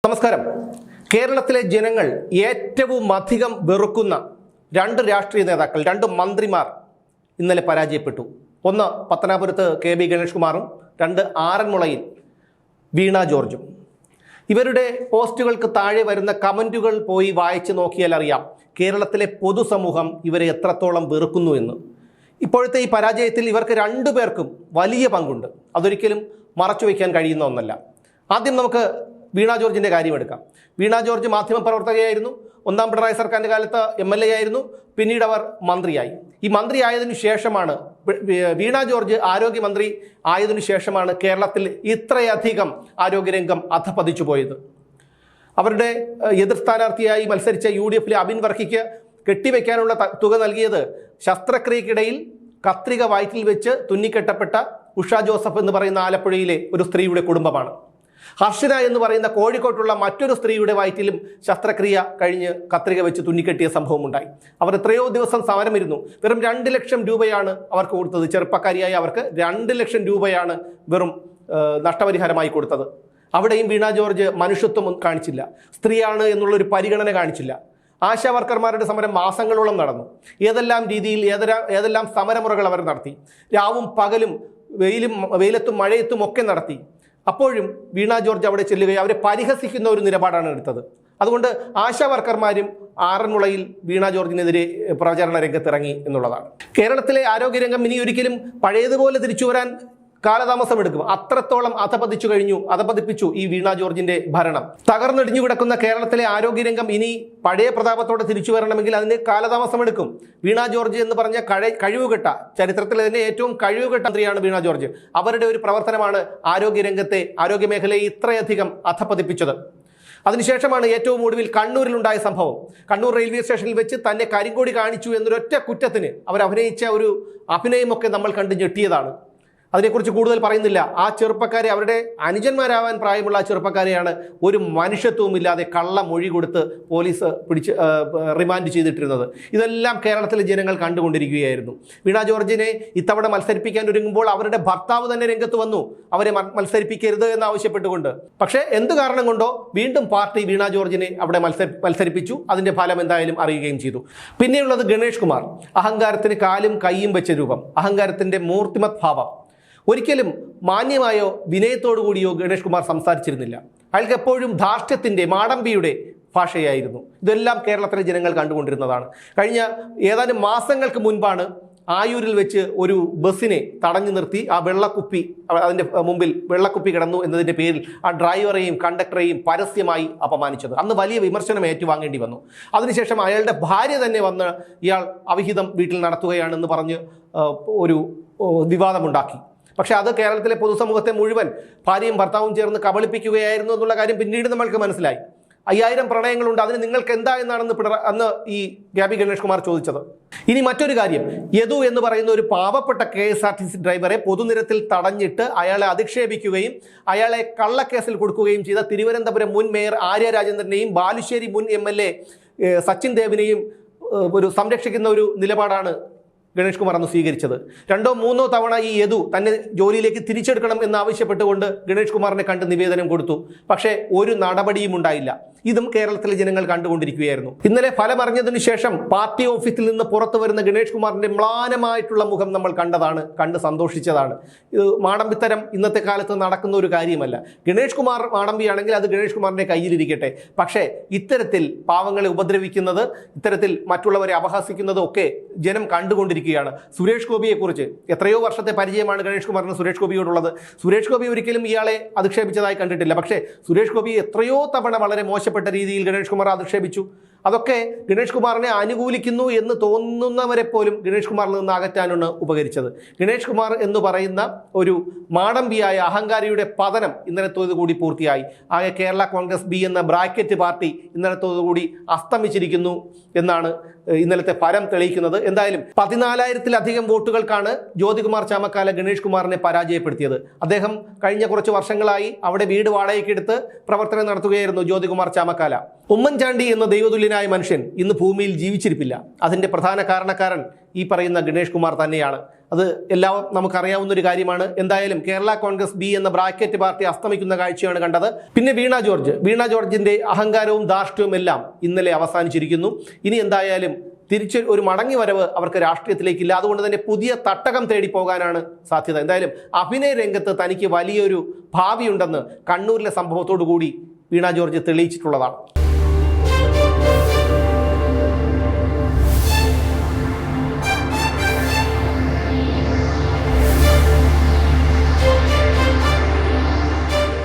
നമസ്കാരം. കേരളത്തിലെ ജനങ്ങൾ ഏറ്റവും അധികം വെറുക്കുന്ന രണ്ട് രാഷ്ട്രീയ നേതാക്കൾ, രണ്ട് മന്ത്രിമാർ ഇന്നലെ പരാജയപ്പെട്ടു. ഒന്ന് പത്തനാപുരത്ത് കെ.ബി. ഗണേഷ് കുമാറും, രണ്ട് ആറന്മുളയിൽ വീണ ജോർജും. ഇവരുടെ പോസ്റ്റുകൾക്ക് താഴെ വരുന്ന കമൻറ്റുകൾ പോയി വായിച്ചു നോക്കിയാൽ അറിയാം കേരളത്തിലെ പൊതുസമൂഹം ഇവരെ എത്രത്തോളം വെറുക്കുന്നു എന്ന്. ഇപ്പോഴത്തെ ഈ പരാജയത്തിൽ ഇവർക്ക് രണ്ടുപേർക്കും വലിയ പങ്കുണ്ട്. അതൊരിക്കലും മറച്ചു വയ്ക്കാൻ കഴിയുന്ന ഒന്നല്ല. ആദ്യം നമുക്ക് വീണ ജോർജിൻ്റെ കാര്യമെടുക്കാം. വീണ ജോർജ് മാധ്യമപ്രവർത്തകയായിരുന്നു. ഒന്നാം പിണറായി സർക്കാരിൻ്റെ കാലത്ത് MLA ആയിരുന്നു. പിന്നീട് അവർ മന്ത്രിയായി. ഈ മന്ത്രിയായതിനു ശേഷമാണ്, വീണ ജോർജ് ആരോഗ്യമന്ത്രി ആയതിനു ശേഷമാണ് കേരളത്തിൽ ഇത്രയധികം ആരോഗ്യരംഗം അധപ്പതിച്ചു പോയത്. അവരുടെ എതിർ സ്ഥാനാർത്ഥിയായി മത്സരിച്ച UDF അബിൻ വർക്കിക്ക് കെട്ടിവെക്കാനുള്ള തുക നൽകിയത് ശസ്ത്രക്രിയക്കിടയിൽ കത്രിക വയറ്റിൽ വെച്ച് തുന്നിക്കെട്ടപ്പെട്ട ഉഷ ജോസഫ് എന്ന് പറയുന്ന ആലപ്പുഴയിലെ ഒരു സ്ത്രീയുടെ കുടുംബമാണ്. ഹർഷന എന്ന് പറയുന്ന കോഴിക്കോട്ടുള്ള മറ്റൊരു സ്ത്രീയുടെ വയറ്റിലും ശസ്ത്രക്രിയ കഴിഞ്ഞ് കത്രിക വെച്ച് തുന്നിക്കെട്ടിയ സംഭവമുണ്ടായി. അവർ എത്രയോ ദിവസം സമരമിരുന്നു. വെറും 2 ലക്ഷം രൂപയാണ് അവർക്ക് കൊടുത്തത്. ചെറുപ്പക്കാരിയായ അവർക്ക് 2 ലക്ഷം രൂപയാണ് വെറും നഷ്ടപരിഹാരമായി കൊടുത്തത്. അവിടെയും വീണ ജോർജ് മനുഷ്യത്വം കാണിച്ചില്ല. സ്ത്രീയാണ് എന്നുള്ളൊരു പരിഗണന കാണിച്ചില്ല. ആശാ വർക്കർമാരുടെ സമരം മാസങ്ങളോളം നടന്നു. ഏതെല്ലാം രീതിയിൽ ഏതെല്ലാം സമരമുറകൾ അവർ നടത്തി. രാവും പകലും വെയിലത്തും മഴയത്തും ഒക്കെ നടത്തി. അപ്പോഴും വീണ ജോർജ് അവിടെ ചെല്ലുകയും അവരെ പരിഹസിക്കുന്ന ഒരു നിലപാടാണ് എടുത്തത്. അതുകൊണ്ട് ആശാ വർക്കർമാരും ആറന്മുളയിൽ വീണ ജോർജിനെതിരെ പ്രചാരണ രംഗത്തിറങ്ങി എന്നുള്ളതാണ്. കേരളത്തിലെ ആരോഗ്യരംഗം ഇനി ഒരിക്കലും പഴയതുപോലെ തിരിച്ചു വരാൻ കാലതാമസം എടുക്കും. അത്രത്തോളം അധപതിപ്പിച്ചു ഈ വീണ ജോർജിന്റെ ഭരണം. തകർന്നടിഞ്ഞു കിടക്കുന്ന കേരളത്തിലെ ആരോഗ്യരംഗം ഇനി പഴയ പ്രതാപത്തോടെ തിരിച്ചു വരണമെങ്കിൽ അതിന് കാലതാമസം എടുക്കും. വീണ ജോർജ് എന്ന് പറഞ്ഞ കഴിവുകെട്ട, ചരിത്രത്തിലെ തന്നെ ഏറ്റവും കഴിവുകെട്ട മന്ത്രിയാണ് വീണ ജോർജ്. അവരുടെ ഒരു പ്രവർത്തനമാണ് ആരോഗ്യമേഖലയെ ഇത്രയധികം അധപതിപ്പിച്ചത്. അതിനുശേഷമാണ് ഏറ്റവും ഒടുവിൽ കണ്ണൂരിലുണ്ടായ സംഭവം. കണ്ണൂർ റെയിൽവേ സ്റ്റേഷനിൽ വെച്ച് തന്നെ കരിങ്കൊടി കാണിച്ചു എന്നൊരൊറ്റ കുറ്റത്തിന് അവർ അഭിനയിച്ച ഒരു അഭിനയമൊക്കെ നമ്മൾ കണ്ടു ഞെട്ടിയതാണ്. അതിനെക്കുറിച്ച് കൂടുതൽ പറയുന്നില്ല. ആ ചെറുപ്പക്കാരെ, അവരുടെ അനുജന്മാരാവാൻ പ്രായമുള്ള ആ ചെറുപ്പക്കാരെയാണ് ഒരു മനുഷ്യത്വവും ഇല്ലാതെ കള്ള മൊഴി കൊടുത്ത് പോലീസ് പിടിച്ച് റിമാൻഡ് ചെയ്തിട്ടിരുന്നത്. ഇതെല്ലാം കേരളത്തിലെ ജനങ്ങൾ കണ്ടുകൊണ്ടിരിക്കുകയായിരുന്നു. വീണ ജോർജിനെ ഇത്തവണ മത്സരിപ്പിക്കാൻ ഒരുങ്ങുമ്പോൾ അവരുടെ ഭർത്താവ് തന്നെ രംഗത്ത് വന്നു, അവരെ മത്സരിപ്പിക്കരുത് എന്നാവശ്യപ്പെട്ടുകൊണ്ട്. പക്ഷേ എന്ത് കാരണം കൊണ്ടോ വീണ്ടും പാർട്ടി വീണ ജോർജിനെ അവിടെ മത്സരിപ്പിച്ചു. അതിൻ്റെ ഫലം എന്തായാലും അറിയുകയും ചെയ്തു. പിന്നെയുള്ളത് ഗണേഷ് കുമാർ. അഹങ്കാരത്തിന് കാലും കൈയും വെച്ച രൂപം, അഹങ്കാരത്തിൻ്റെ മൂർത്തിമത് ഭാവം. ഒരിക്കലും മാന്യമായോ വിനയത്തോടു കൂടിയോ ഗണേഷ് കുമാർ സംസാരിച്ചിരുന്നില്ല. അയാൾക്ക് എപ്പോഴും ധാർഷ്ട്യത്തിൻ്റെ, മാടമ്പിയുടെ ഭാഷയായിരുന്നു. ഇതെല്ലാം കേരളത്തിലെ ജനങ്ങൾ കണ്ടുകൊണ്ടിരുന്നതാണ്. കഴിഞ്ഞ ഏതാനും മാസങ്ങൾക്ക് മുൻപാണ് ആയൂരിൽ വെച്ച് ഒരു ബസ്സിനെ തടഞ്ഞു നിർത്തി ആ വെള്ളക്കുപ്പി, അതിൻ്റെ മുമ്പിൽ വെള്ളക്കുപ്പി കിടന്നു എന്നതിൻ്റെ പേരിൽ ആ ഡ്രൈവറെയും കണ്ടക്ടറെയും പരസ്യമായി അപമാനിച്ചത്. അന്ന് വലിയ വിമർശനം ഏറ്റുവാങ്ങേണ്ടി വന്നു. അതിനുശേഷം അയാളുടെ ഭാര്യ തന്നെ വന്ന് ഇയാൾ അവിഹിതം വീട്ടിൽ നടത്തുകയാണെന്ന് പറഞ്ഞ് ഒരു വിവാദമുണ്ടാക്കി. പക്ഷേ അത് കേരളത്തിലെ പൊതുസമൂഹത്തെ മുഴുവൻ ഭാര്യയും ഭർത്താവും ചേർന്ന് കബളിപ്പിക്കുകയായിരുന്നു എന്നുള്ള കാര്യം പിന്നീട് നമ്മൾക്ക് മനസ്സിലായി. 5000 പ്രണയങ്ങളുണ്ട്, അതിന് നിങ്ങൾക്ക് എന്താ എന്നാണെന്ന് അന്ന് ഈ കെ.ബി. ഗണേഷ് കുമാർ ചോദിച്ചത്. ഇനി മറ്റൊരു കാര്യം, യദു എന്ന് പറയുന്ന ഒരു പാവപ്പെട്ട KSRTC ഡ്രൈവറെ പൊതുനിരത്തിൽ തടഞ്ഞിട്ട് അയാളെ അധിക്ഷേപിക്കുകയും അയാളെ കള്ളക്കേസിൽ കൊടുക്കുകയും ചെയ്ത തിരുവനന്തപുരം മുൻ മേയർ ആര്യ രാജേന്ദ്രനെയും ബാലുശ്ശേരി മുൻ MLA സച്ചിൻ ദേവിനെയും ഒരു സംരക്ഷിക്കുന്ന ഒരു നിലപാടാണ് ഗണേഷ് കുമാർ അന്ന് സ്വീകരിച്ചത്. 2-3 തവണ ഈ യദു തന്നെ ജോലിയിലേക്ക് തിരിച്ചെടുക്കണം എന്നാവശ്യപ്പെട്ടുകൊണ്ട് ഗണേഷ് കുമാറിനെ കണ്ട് നിവേദനം കൊടുത്തു. പക്ഷേ ഒരു നടപടിയും ഉണ്ടായില്ല. ഇതും കേരളത്തിലെ ജനങ്ങൾ കണ്ടുകൊണ്ടിരിക്കുകയായിരുന്നു. ഇന്നലെ ഫലമറിഞ്ഞതിനു ശേഷം പാർട്ടി ഓഫീസിൽ നിന്ന് പുറത്തു വരുന്ന ഗണേഷ് കുമാറിന്റെ മ്ലാനമായിട്ടുള്ള മുഖം നമ്മൾ കണ്ട് സന്തോഷിച്ചതാണ്. ഇത് മാടമ്പിത്തരം ഇന്നത്തെ കാലത്ത് നടക്കുന്ന ഒരു കാര്യമല്ല. ഗണേഷ് കുമാർ മാടമ്പിയാണെങ്കിൽ അത് ഗണേഷ് കുമാറിന്റെ കയ്യിലിരിക്കട്ടെ. പക്ഷേ ഇത്തരത്തിൽ പാവങ്ങളെ ഉപദ്രവിക്കുന്നത്, ഇത്തരത്തിൽ മറ്റുള്ളവരെ അപഹസിക്കുന്നതും ഒക്കെ ജനം കണ്ടുകൊണ്ടിരിക്കുകയാണ്. സുരേഷ് ഗോപിയെക്കുറിച്ച് എത്രയോ വർഷത്തെ പരിചയമാണ് ഗണേഷ് കുമാറിന് സുരേഷ് ഗോപിയോടുള്ളത്. സുരേഷ് ഗോപി ഒരിക്കലും ഇയാളെ അധിക്ഷേപിച്ചതായി കണ്ടിട്ടില്ല. പക്ഷേ സുരേഷ് ഗോപി എത്രയോ തവണ വളരെ മോശപ്പെട്ട രീതിയിൽ ഗണേഷ് കുമാർ അധിക്ഷേപിച്ചു. അതൊക്കെ ഗണേഷ് കുമാറിനെ അനുകൂലിക്കുന്നു എന്ന് തോന്നുന്നവരെ പോലും ഗണേഷ് കുമാറിൽ നിന്ന് അകറ്റാനാണ് ഉപകരിച്ചത്. ഗണേഷ് കുമാർ എന്ന് പറയുന്ന ഒരു മാടമ്പിയായ അഹങ്കാരിയുടെ പതനം ഇന്നലത്തോടുകൂടി പൂർത്തിയായി. ആകെ കേരള കോൺഗ്രസ് B എന്ന ബ്രാക്കറ്റ് പാർട്ടി ഇന്നലത്തോടുകൂടി അസ്തമിച്ചിരിക്കുന്നു എന്നാണ് ഇന്നലത്തെ ഫലം തെളിയിക്കുന്നത്. എന്തായാലും 14,000-ലധികം വോട്ടുകൾക്കാണ് ജ്യോതികുമാർ ചാമക്കാല ഗണേഷ് കുമാറിനെ പരാജയപ്പെടുത്തിയത്. അദ്ദേഹം കഴിഞ്ഞ കുറച്ച് വർഷങ്ങളായി അവിടെ വീട് വാടകയ്ക്കെടുത്ത് പ്രവർത്തനം നടത്തുകയായിരുന്നു ജ്യോതികുമാർ ചാമക്കാല. ഉമ്മൻചാണ്ടി എന്ന ദൈവതുല്യനായ മനുഷ്യൻ ഇന്ന് ഭൂമിയിൽ ജീവിച്ചിരിപ്പില്ല. അതിൻ്റെ പ്രധാന കാരണക്കാരൻ ഈ പറയുന്ന ഗണേഷ് കുമാർ തന്നെയാണ്. അത് എല്ലാം നമുക്കറിയാവുന്ന ഒരു കാര്യമാണ്. എന്തായാലും കേരള കോൺഗ്രസ് ബി എന്ന ബ്രാക്കറ്റ് പാർട്ടി അസ്തമിക്കുന്ന കാഴ്ചയാണ് കണ്ടത്. പിന്നെ വീണ ജോർജിന്റെ അഹങ്കാരവും ധാർഷ്ട്യവും എല്ലാം ഇന്നലെ അവസാനിച്ചിരിക്കുന്നു. ഇനി എന്തായാലും തിരിച്ച് ഒരു മടങ്ങി വരവ് അവർക്ക് രാഷ്ട്രീയത്തിലേക്കില്ല. അതുകൊണ്ട് തന്നെ പുതിയ തട്ടകം തേടി പോകാനാണ് സാധ്യത. എന്തായാലും അഭിനയ രംഗത്ത് തനിക്ക് വലിയൊരു ഭാവിയുണ്ടെന്ന് കണ്ണൂരിലെ സംഭവത്തോടു കൂടി വീണ ജോർജ് തെളിയിച്ചിട്ടുള്ളതാണ്.